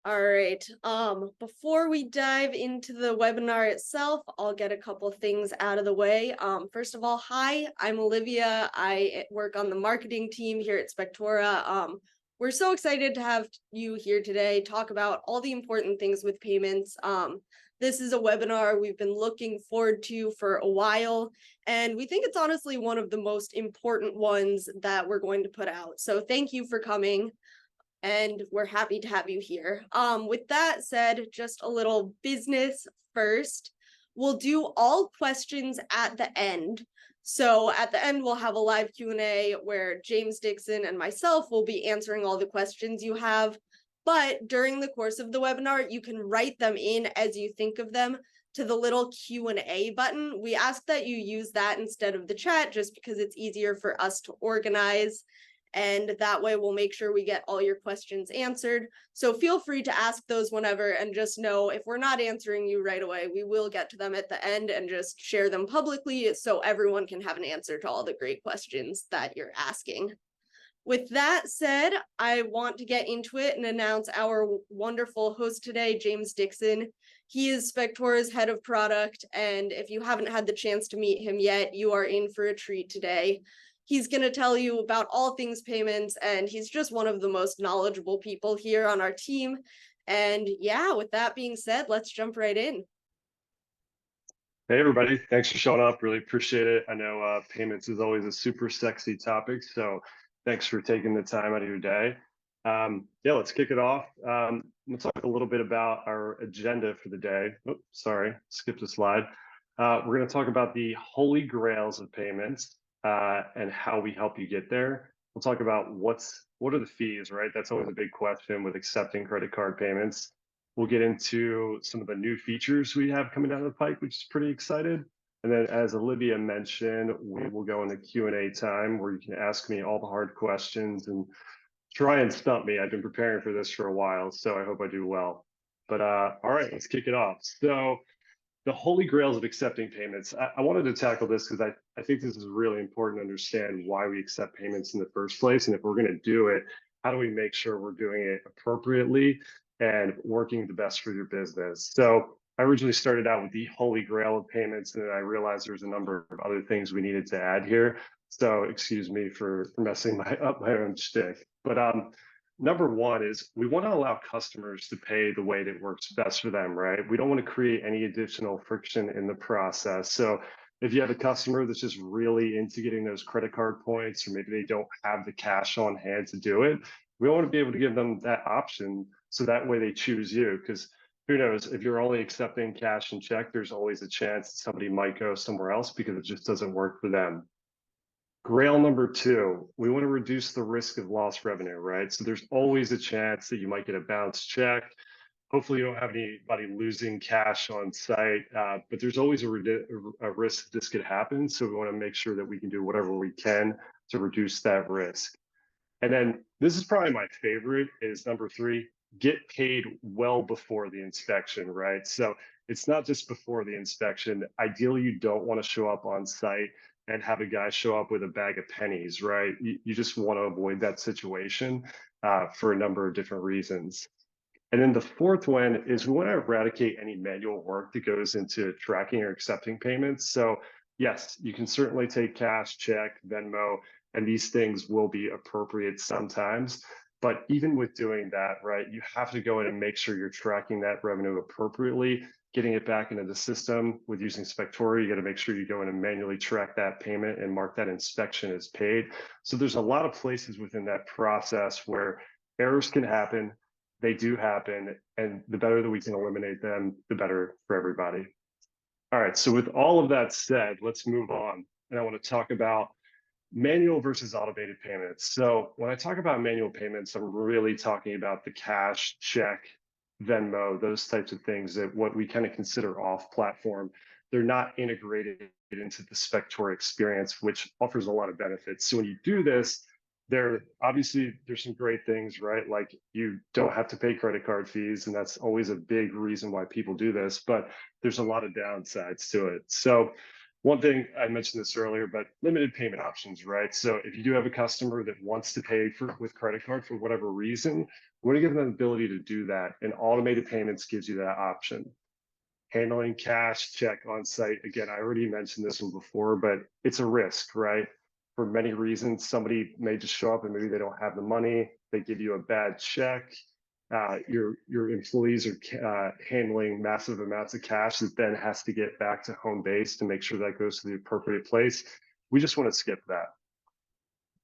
All right. Before we dive into the webinar itself, I'll get a couple things out of the way. First of all, hi, I'm Olivia. I work on the marketing team here at Spectora. We're so excited to have you here today, talk about all the important things with payments. This is a webinar we've been looking forward to for a while, and we think it's honestly one of the most important ones that we're going to put out. So thank you for coming, and we're happy to have you here. With that said, just a little business first. We'll do all questions at the end. So at the end, we'll have a live Q&A where James, Dixon, and myself will be answering all the questions you have. But during the course of the webinar, you can write them in as you think of them to the little Q&A button. We ask that you use that instead of the chat just because it's easier for us to organize. And that way we'll make sure we get all your questions answered. So feel free to ask those whenever, and just know if we're not answering you right away, we will get to them at the end and just share them publicly so everyone can have an answer to all the great questions that you're asking. With that said, I want to get into it and announce our wonderful host today, James Dixon. He is Spectora's head of product, and if you haven't had the chance to meet him yet, you are in for a treat today. He's going to tell you about all things payments, and he's just one of the most knowledgeable people here on our team. And yeah, with that being said, let's jump right in. Hey, everybody. Thanks for showing up. Really appreciate it. I know payments is always a super sexy topic, so thanks for taking the time out of your day. Yeah, let's kick it off. We'll talk a little bit about our agenda for the day. Oops, sorry, skipped a slide. We're going to talk about the holy grails of payments and how we help you get there. We'll talk about what are the fees, right? That's always a big question with accepting credit card payments. We'll get into some of the new features we have coming down the pike, which is pretty excited. And then, as Olivia mentioned, we will go into Q&A time where you can ask me all the hard questions and try and stump me. I've been preparing for this for a while, so I hope I do well. But all right, let's kick it off. So the holy grails of accepting payments. I wanted to tackle this because I think this is really important to understand why we accept payments in the first place. And if we're going to do it, how do we make sure we're doing it appropriately and working the best for your business? So I originally started out with the holy grail of payments, and then I realized there's a number of other things we needed to add here. So excuse me for messing up my own shtick. But number one is we want to allow customers to pay the way that works best for them, right? We don't want to create any additional friction in the process. So if you have a customer that's just really into getting those credit card points, or maybe they don't have the cash on hand to do it, we want to be able to give them that option so that way they choose you. Because who knows, if you're only accepting cash and check, there's always a chance that somebody might go somewhere else because it just doesn't work for them. Grail number two, we want to reduce the risk of lost revenue, right? So there's always a chance that you might get a bounce check. Hopefully you don't have anybody losing cash on site, but there's always a risk this could happen. So we want to make sure that we can do whatever we can to reduce that risk. And then this is probably my favorite, is number three, get paid well before the inspection, right? So it's not just before the inspection. Ideally, you don't want to show up on site and have a guy show up with a bag of pennies, right? You just want to avoid that situation for a number of different reasons. And then the fourth one is we want to eradicate any manual work that goes into tracking or accepting payments. So yes, you can certainly take cash, check, Venmo, and these things will be appropriate sometimes. But even with doing that, right, you have to go in and make sure you're tracking that revenue appropriately, getting it back into the system. With using Spectora, you got to make sure you go in and manually track that payment and mark that inspection as paid. So there's a lot of places within that process where errors can happen. They do happen, and the better that we can eliminate them, the better for everybody. All right, so with all of that said, let's move on. And I want to talk about manual versus automated payments. So when I talk about manual payments, I'm really talking about the cash, check, Venmo, those types of things that what we kind of consider off platform. They're not integrated into the Spectora experience, which offers a lot of benefits. So when you do this, there's some great things, right? Like you don't have to pay credit card fees, and that's always a big reason why people do this, but there's a lot of downsides to it. So One thing I mentioned this earlier, but limited payment options, right? So if you do have a customer that wants to pay for with credit card for whatever reason, we want to give them the ability to do that. And automated payments gives you that option. Handling cash, check on site. Again, I already mentioned this one before, but it's a risk, right? For many reasons, somebody may just show up and maybe they don't have the money. They give you a bad check. Your employees are handling massive amounts of cash that then has to get back to home base to make sure that goes to the appropriate place. We just want to skip that.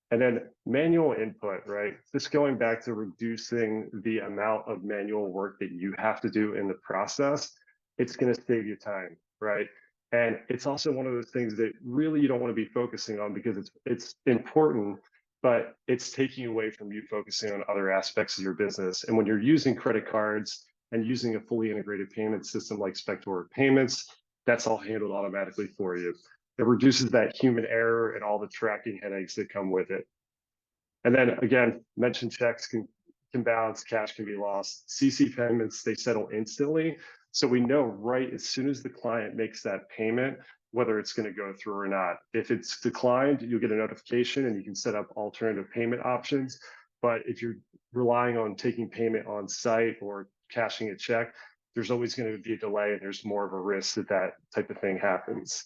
And then manual input, right? Just going back to reducing the amount of manual work that you have to do in the process, it's going to save you time, right? And it's also one of those things that really you don't want to be focusing on because it's important, but it's taking away from you focusing on other aspects of your business. And when you're using credit cards and using a fully integrated payment system like Spectora Payments, that's all handled automatically for you. It reduces that human error and all the tracking headaches that come with it. And then again, mentioned checks can bounce, cash can be lost. CC payments, they settle instantly. So we know right as soon as the client makes that payment, whether it's going to go through or not. If it's declined, you'll get a notification and you can set up alternative payment options. But if you're relying on taking payment on site or cashing a check, there's always going to be a delay and there's more of a risk that that type of thing happens.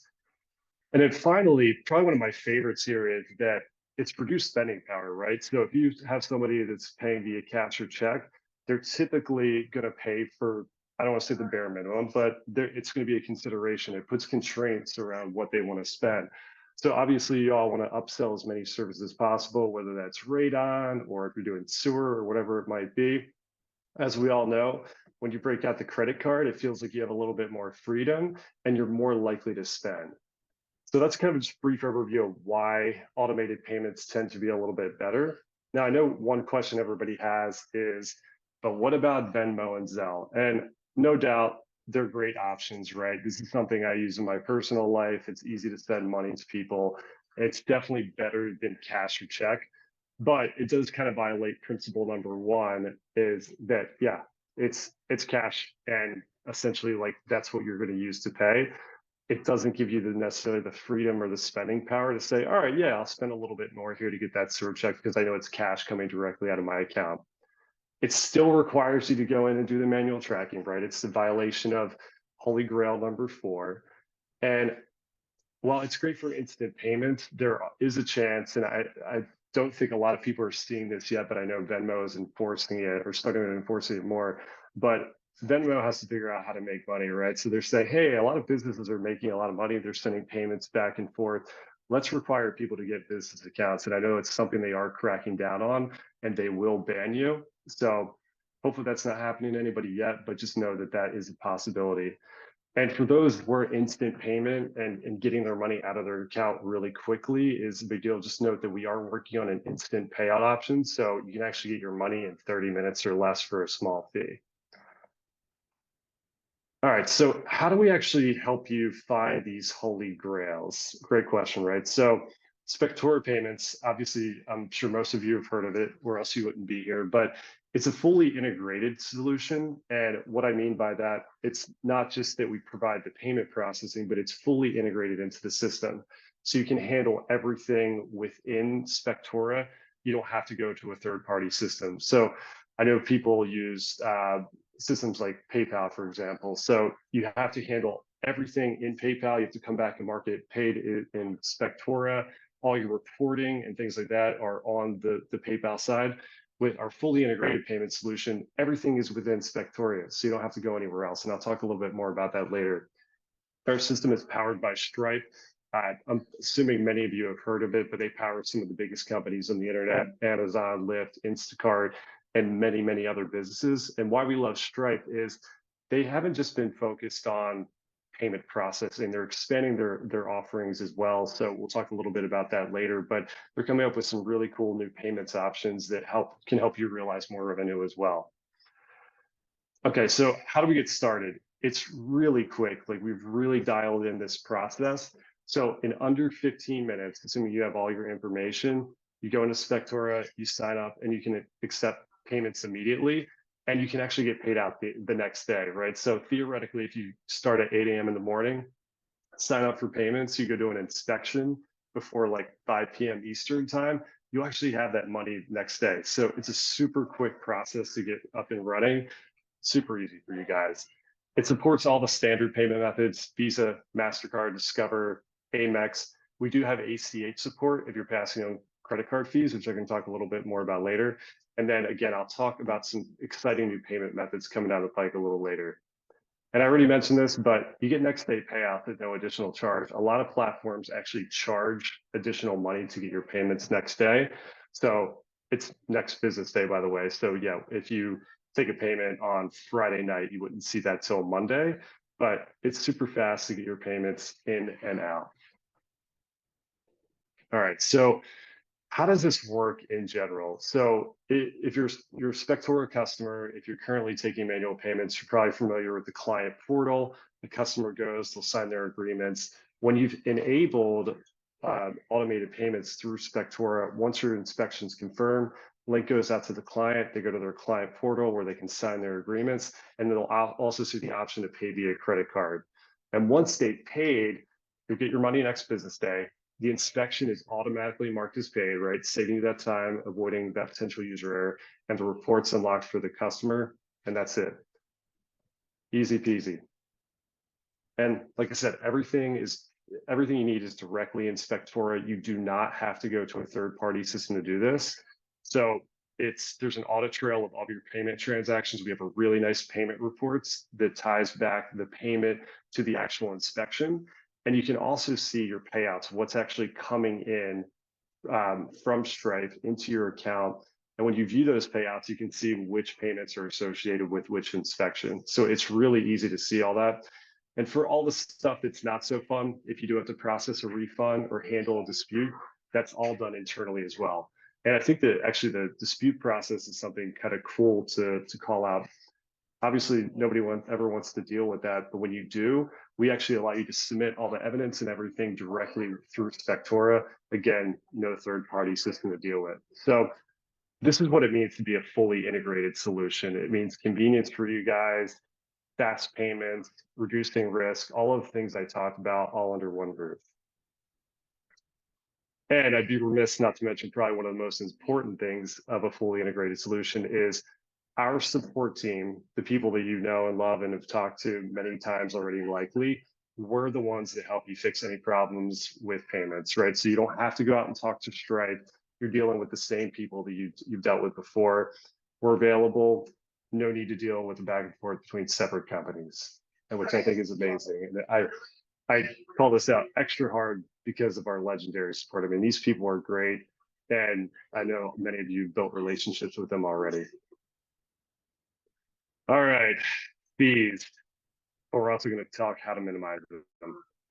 And then finally, probably one of my favorites here is that it's reduced spending power, right? So if you have somebody that's paying via cash or check, they're typically going to pay for, I don't want to say the bare minimum, but it's going to be a consideration. It puts constraints around what they want to spend. So obviously you all want to upsell as many services as possible, whether that's radon or if you're doing sewer or whatever it might be. As we all know, when you break out the credit card, it feels like you have a little bit more freedom and you're more likely to spend. So that's kind of just a brief overview of why automated payments tend to be a little bit better. Now, I know one question everybody has is, but what about Venmo and Zelle? And no doubt they're great options, right? This is something I use in my personal life. It's easy to send money to people. It's definitely better than cash or check, but it does kind of violate principle number one is that, yeah, it's cash and essentially like that's what you're going to use to pay. It doesn't give you necessarily the freedom or the spending power to say, all right, yeah, I'll spend a little bit more here to get that sewer check because I know it's cash coming directly out of my account. It still requires you to go in and do the manual tracking, right? It's the violation of Holy Grail number 4. And while it's great for instant payment, there is a chance, and I don't think a lot of people are seeing this yet, but I know Venmo is enforcing it or starting to enforce it more. But Venmo has to figure out how to make money, right? So they're saying, hey, a lot of businesses are making a lot of money. They're sending payments back and forth. Let's require people to get business accounts. And I know it's something they are cracking down on and they will ban you. So hopefully that's not happening to anybody yet, but just know that that is a possibility. And for those where instant payment and getting their money out of their account really quickly is a big deal. Just note that we are working on an instant payout option. So you can actually get your money in 30 minutes or less for a small fee. All right, so how do we actually help you find these holy grails? Great question, right? So Spectora Payments, obviously, I'm sure most of you have heard of it, or else you wouldn't be here, but it's a fully integrated solution. And what I mean by that, it's not just that we provide the payment processing, but it's fully integrated into the system. So you can handle everything within Spectora. You don't have to go to a third-party system. So I know people use systems like PayPal, for example. So you have to handle everything in PayPal. You have to come back and mark it paid in Spectora. All your reporting and things like that are on the PayPal side. With our fully integrated payment solution, everything is within Spectora, so you don't have to go anywhere else. And I'll talk a little bit more about that later. Our system is powered by Stripe. I'm assuming many of you have heard of it, but they power some of the biggest companies on the internet, Amazon, Lyft, Instacart, and many, many other businesses. And why we love Stripe is they haven't just been focused on payment processing, they're expanding their offerings as well. So we'll talk a little bit about that later, but they're coming up with some really cool new payments options that can help you realize more revenue as well. Okay, so how do we get started? It's really quick. Like we've really dialed in this process. So in under 15 minutes, assuming you have all your information, you go into Spectora, you sign up, and you can accept payments immediately, and you can actually get paid out the next day, right? So theoretically, if you start at 8 a.m. in the morning, sign up for payments, you go to an inspection before like 5 p.m. Eastern time, you actually have that money next day. So it's a super quick process to get up and running, super easy for you guys. It supports all the standard payment methods, Visa, MasterCard, Discover, Amex. We do have ACH support if you're passing on credit card fees, which I can talk a little bit more about later. And then again, I'll talk about some exciting new payment methods coming down the pike a little later. And I already mentioned this, but you get next day payout at no additional charge. A lot of platforms actually charge additional money to get your payments next day. So it's next business day, by the way. So yeah, if you take a payment on Friday night, you wouldn't see that till Monday, but it's super fast to get your payments in and out. All right, so how does this work in general? So if you're a Spectora customer, if you're currently taking manual payments, you're probably familiar with the client portal. The customer goes, they'll sign their agreements. When you've enabled automated payments through Spectora, once your inspection's confirmed, link goes out to the client. They go to their client portal where they can sign their agreements, and they'll also see the option to pay via credit card. And once they've paid, you'll get your money next business day. The inspection is automatically marked as paid, right? Saving you that time, avoiding that potential user error, and the report's unlocked for the customer, and that's it. Easy peasy. And like I said, everything you need is directly in Spectora. You do not have to go to a third-party system to do this. So there's an audit trail of all your payment transactions. We have a really nice payment reports that ties back the payment to the actual inspection. And you can also see your payouts, what's actually coming in from Stripe into your account. And when you view those payouts, you can see which payments are associated with which inspection. So it's really easy to see all that. And for all the stuff that's not so fun, if you do have to process a refund or handle a dispute, that's all done internally as well. And I think that actually the dispute process is something kind of cool to call out. Obviously, nobody ever wants to deal with that, but when you do, we actually allow you to submit all the evidence and everything directly through Spectora. Again, no third-party system to deal with. So this is what it means to be a fully integrated solution. It means convenience for you guys, fast payments, reducing risk, all of the things I talked about, all under one roof. And I'd be remiss not to mention probably one of the most important things of a fully integrated solution is our support team, the people that you know and love and have talked to many times already likely, we're the ones that help you fix any problems with payments, right? So you don't have to go out and talk to Stripe. You're dealing with the same people that you've dealt with before. We're available. No need to deal with the back and forth between separate companies, and which I think is amazing. And I call this out extra hard because of our legendary support. I mean, these people are great, and I know many of you built relationships with them already. All right, fees. But we're also going to talk how to minimize them.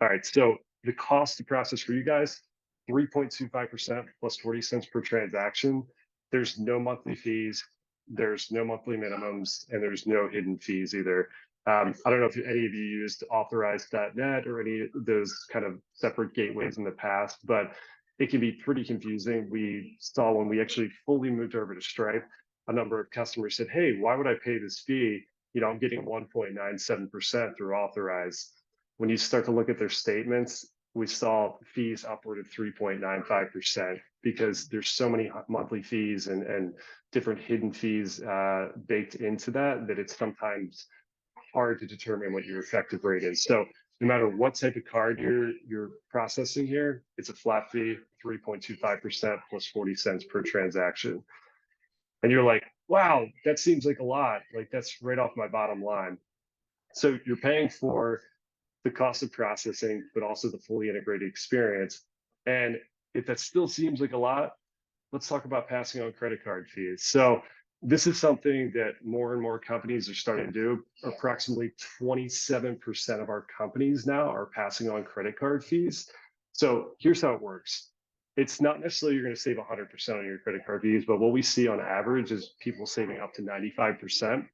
All right, so the cost to process for you guys, 3.25% plus 40 cents per transaction. There's no monthly fees, there's no monthly minimums, and there's no hidden fees either. I don't know if any of you used authorize.net or any of those kind of separate gateways in the past, but it can be pretty confusing. We saw when we actually fully moved over to Stripe, a number of customers said, hey, why would I pay this fee? You know, I'm getting 1.97% through authorize. When you start to look at their statements, we saw fees upward of 3.95% because there's so many monthly fees and different hidden fees baked into that it's sometimes hard to determine what your effective rate is. So no matter what type of card you're processing here, it's a flat fee, 3.25% plus 40 cents per transaction. And you're like, wow, that seems like a lot. Like that's right off my bottom line. So you're paying for the cost of processing, but also the fully integrated experience. And if that still seems like a lot, let's talk about passing on credit card fees. So this is something that more and more companies are starting to do. Approximately 27% of our companies now are passing on credit card fees. So here's how it works. It's not necessarily you're going to save 100% on your credit card fees, but what we see on average is people saving up to 95%.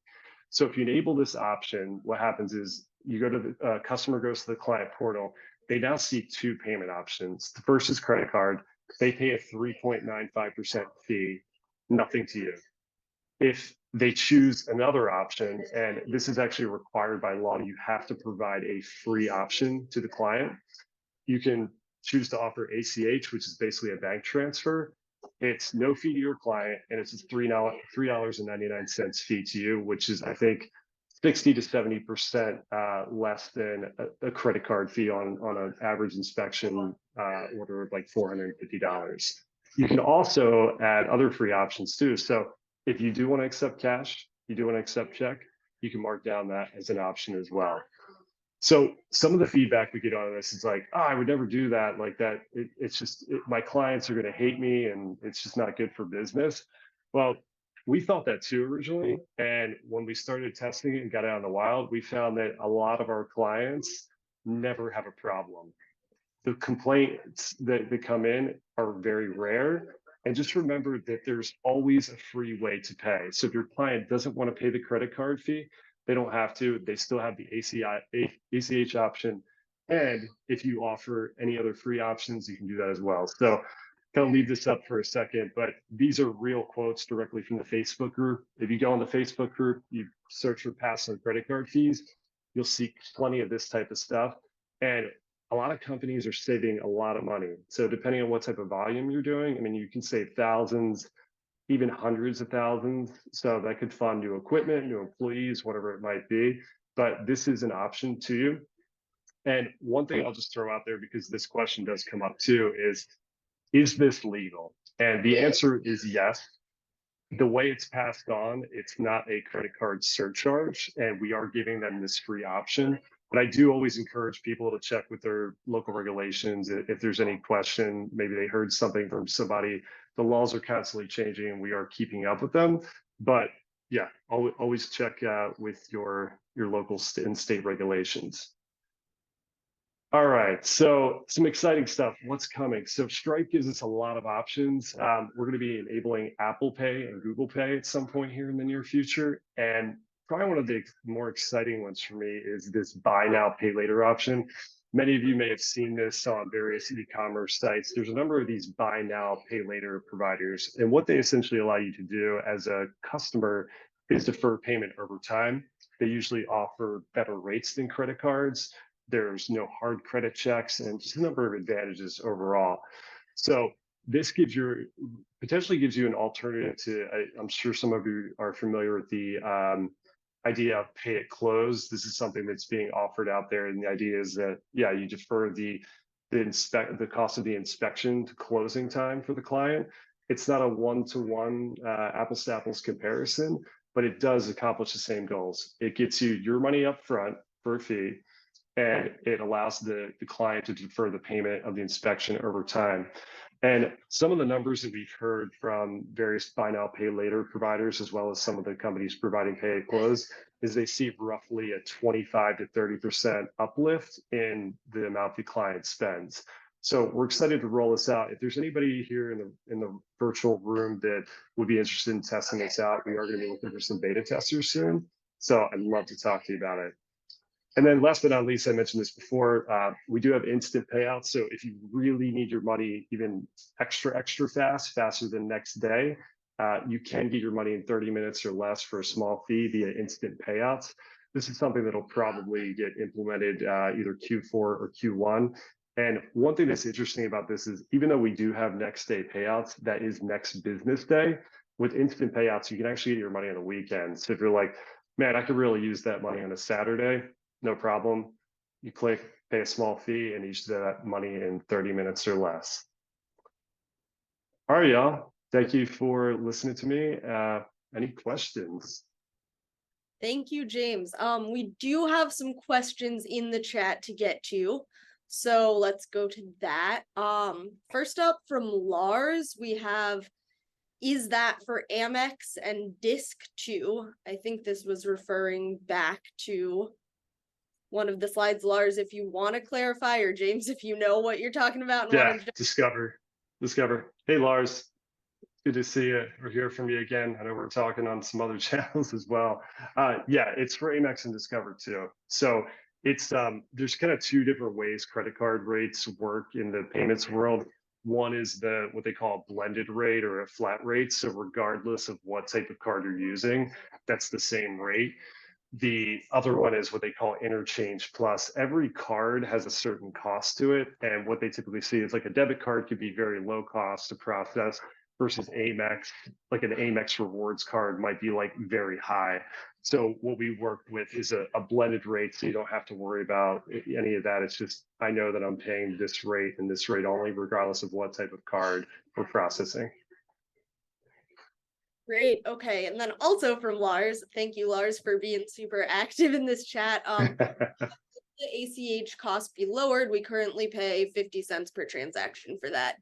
So if you enable this option, what happens is you go to the customer goes to the client portal. They now see two payment options. The first is credit card. They pay a 3.95% fee, nothing to you. If they choose another option, and this is actually required by law, you have to provide a free option to the client. You can choose to offer ACH, which is basically a bank transfer. It's no fee to your client, and it's a $3.99 fee to you, which is, I think, 60 to 70% less than a credit card fee on an average inspection order of like $450. You can also add other free options too. So if you do want to accept cash, you do want to accept check, you can mark down that as an option as well. So some of the feedback we get on this is like, oh, I would never do that. Like that, it's just my clients are going to hate me, and it's just not good for business. Well, we thought that too originally, and when we started testing it and got out in the wild, we found that a lot of our clients never have a problem. The complaints that come in are very rare. And just remember that there's always a free way to pay. So if your client doesn't want to pay the credit card fee, they don't have to. They still have the ACH option. And if you offer any other free options, you can do that as well. So kind of leave this up for a second, but these are real quotes directly from the Facebook group. If you go on the Facebook group, you search for pass on credit card fees, you'll see plenty of this type of stuff. And a lot of companies are saving a lot of money. So depending on what type of volume you're doing, I mean, you can save thousands, even hundreds of thousands. So that could fund new equipment, new employees, whatever it might be. But this is an option to you. And one thing I'll just throw out there, because this question does come up too, is this legal? And the answer is yes. The way it's passed on, it's not a credit card surcharge, and we are giving them this free option. But I do always encourage people to check with their local regulations. If there's any question, maybe they heard something from somebody. The laws are constantly changing, and we are keeping up with them. But yeah, always check with your local and state regulations. All right, so some exciting stuff. What's coming? So Stripe gives us a lot of options. We're going to be enabling Apple Pay and Google Pay at some point here in the near future. And probably one of the more exciting ones for me is this buy now, pay later option. Many of you may have seen this on various e-commerce sites. There's a number of these buy now, pay later providers. And what they essentially allow you to do as a customer is defer payment over time. They usually offer better rates than credit cards. There's no hard credit checks, and just a number of advantages overall. So this potentially gives you an alternative to, I'm sure some of you are familiar with the idea of pay at close. This is something that's being offered out there. And the idea is that, yeah, you defer the cost of the inspection to closing time for the client. It's not a one-to-one apples to apples comparison, but it does accomplish the same goals. It gets you your money up front for a fee, and it allows the client to defer the payment of the inspection over time. And some of the numbers that we've heard from various buy now, pay later providers, as well as some of the companies providing pay at close, is they see roughly a 25 to 30% uplift in the amount the client spends. So we're excited to roll this out. If there's anybody here in the virtual room that would be interested in testing this out, we are going to be looking for some beta testers soon. So I'd love to talk to you about it. And then last but not least, I mentioned this before, we do have instant payouts. So if you really need your money even extra fast, faster than next day, you can get your money in 30 minutes or less for a small fee via instant payouts. This is something that'll probably get implemented either Q4 or Q1. And one thing that's interesting about this is, even though we do have next day payouts, that is next business day. With instant payouts, you can actually get your money on the weekend. So if you're like, man, I could really use that money on a Saturday, no problem. You click, pay a small fee, and you should have that money in 30 minutes or less. All right, y'all. Thank you for listening to me. Any questions? Thank you, James. We do have some questions in the chat to get to, so let's go to that. First up from Lars, we have, is that for Amex and Disc 2? I think this was referring back to one of the slides. Lars, if you want to clarify, or James, if you know what you're talking about. Yeah, Discover. Hey, Lars. Good to see you or hear from you again. I know we're talking on some other channels as well. Yeah, it's for Amex and Discover too. So it's there's kind of two different ways credit card rates work in the payments world. One is what they call a blended rate or a flat rate. So regardless of what type of card you're using, that's the same rate. The other one is what they call interchange plus. Every card has a certain cost to it. And what they typically see is like a debit card could be very low cost to process versus Amex, like an Amex rewards card might be like very high. So what we work with is a blended rate. So you don't have to worry about any of that. It's just, I know that I'm paying this rate and this rate only, regardless of what type of card we're processing. Great. Okay. And then also from Lars, thank you, Lars, for being super active in this chat. The ACH cost be lowered. We currently pay 50 cents per transaction for that.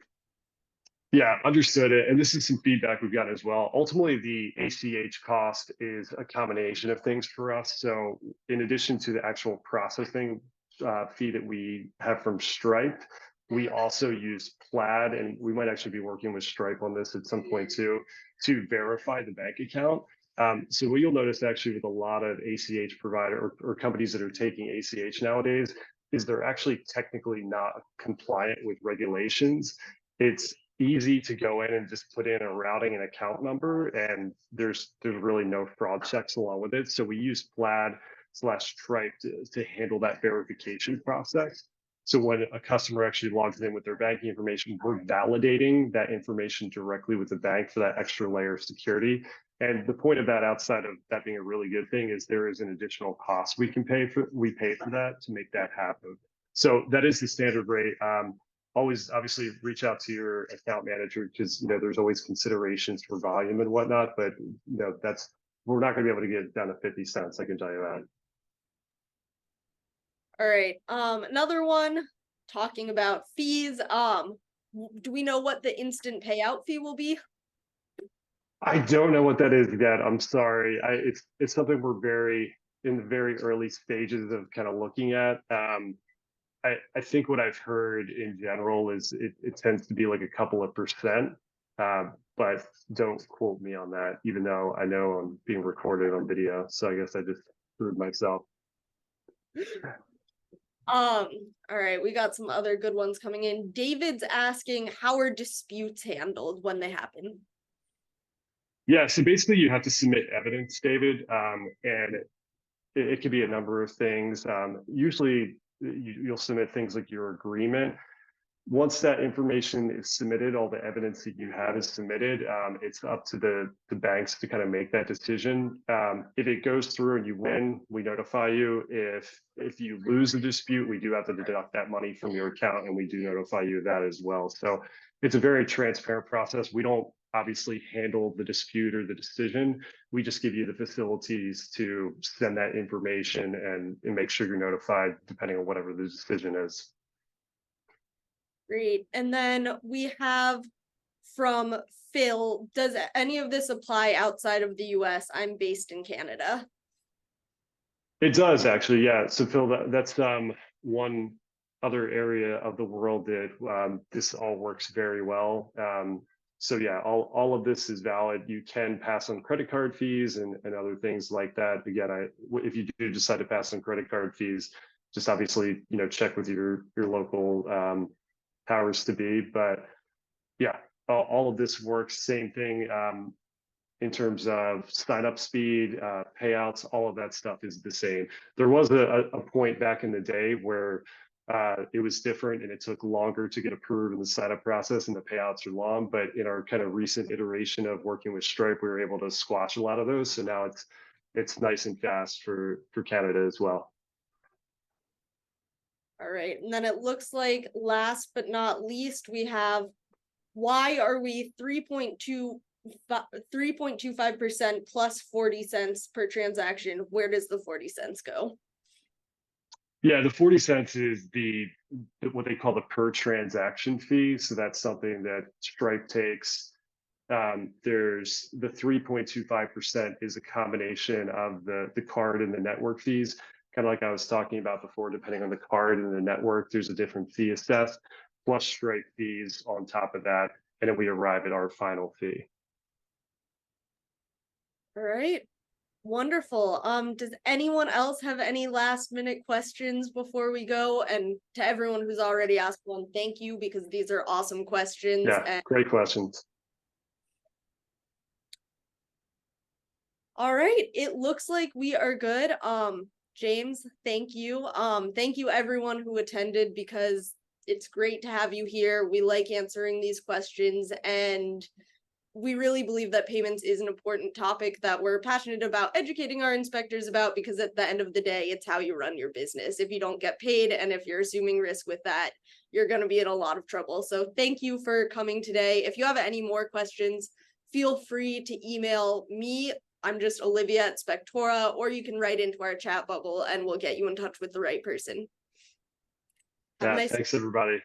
Yeah, understood it. And this is some feedback we've gotten as well. Ultimately, the ACH cost is a combination of things for us. So in addition to the actual processing fee that we have from Stripe, we also use Plaid, and we might actually be working with Stripe on this at some point too, to verify the bank account. So what you'll notice actually with a lot of ACH provider or companies that are taking ACH nowadays is they're actually technically not compliant with regulations. It's easy to go in and just put in a routing and account number, and there's really no fraud checks along with it. So we use Plaid slash Stripe to handle that verification process. So when a customer actually logs in with their banking information, we're validating that information directly with the bank for that extra layer of security. And the point of that, outside of that being a really good thing, is there is an additional cost we pay for that to make that happen. So that is the standard rate. Always obviously reach out to your account manager, because there's always considerations for volume and whatnot, but we're not going to be able to get it down to 50 cents, I can tell you that. All right. Another one talking about fees. Do we know what the instant payout fee will be? I don't know what that is yet. I'm sorry. It's something we're in the very early stages of kind of looking at. I think what I've heard in general is it tends to be like a couple of percent, but don't quote me on that, even though I know I'm being recorded on video. So I guess I just screwed myself. All right, we got some other good ones coming in. David's asking, how are disputes handled when they happen? Yeah, so basically you have to submit evidence, David, and it could be a number of things. Usually you'll submit things like your agreement. Once that information is submitted, all the evidence that you have is submitted, it's up to the banks to kind of make that decision. If it goes through and you win, we notify you. If you lose the dispute, we do have to deduct that money from your account, and we do notify you of that as well. So it's a very transparent process. We don't obviously handle the dispute or the decision. We just give you the facilities to send that information and make sure you're notified depending on whatever the decision is. Great. And then we have from Phil, does any of this apply outside of the US? I'm based in Canada. It does actually, yeah. So Phil, that's one other area of the world that this all works very well. So yeah, all of this is valid. You can pass on credit card fees and other things like that. Again, if you do decide to pass on credit card fees, just obviously check with your local powers to be. But yeah, all of this works. Same thing in terms of sign up speed, payouts, all of that stuff is the same. There was a point back in the day where it was different and it took longer to get approved in the sign up process and the payouts are long. But in our kind of recent iteration of working with Stripe, we were able to squash a lot of those. So now it's nice and fast for Canada as well. All right. And then it looks like last but not least, we have, why are we 3.25% plus 40 cents per transaction? Where does the 40 cents go? Yeah, the 40 cents is what they call the per transaction fee. So that's something that Stripe takes. There's the 3.25% is a combination of the card and the network fees. Kind of like I was talking about before, depending on the card and the network, there's a different fee assessed, plus Stripe fees on top of that, and then we arrive at our final fee. All right. Wonderful. Does anyone else have any last minute questions before we go? And to everyone who's already asked one, thank you, because these are awesome questions. Yeah, And great questions. all right, it looks like we are good. James, thank you. Thank you everyone who attended, because it's great to have you here. We like answering these questions, and we really believe that payments is an important topic that we're passionate about educating our inspectors about, because at the end of the day, it's how you run your business. If you don't get paid and if you're assuming risk with that, you're going to be in a lot of trouble. So thank you for coming today. If you have any more questions, feel free to email me. I'm just Olivia at Spectora, or you can write into our chat bubble and we'll get you in touch with the right person. Have a Yeah, nice thanks everybody.